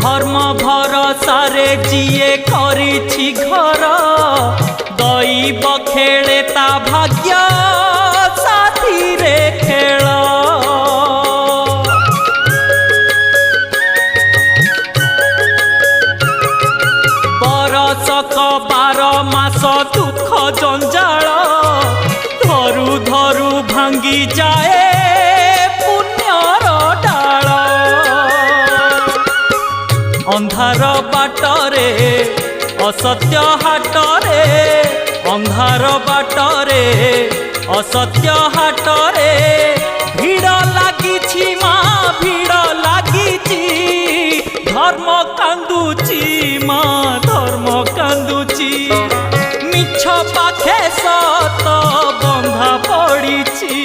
धर्म भरसारे जिए करिछि घर दैव खेले ता भाग्य साथी रे खेल बरसक 12 मास दुख जंजाल धरु धरु भांगी जाए पुण्यर डाल अंधार बाटरे असत्य हाटरे अंधार बाटरे असत्य हाटरे भीड़ लागिछि माँ भीड़ लागिछि धर्म कांदुची माँ धर्म कांदुची मिछ पाखे सत बंधा पड़िछि।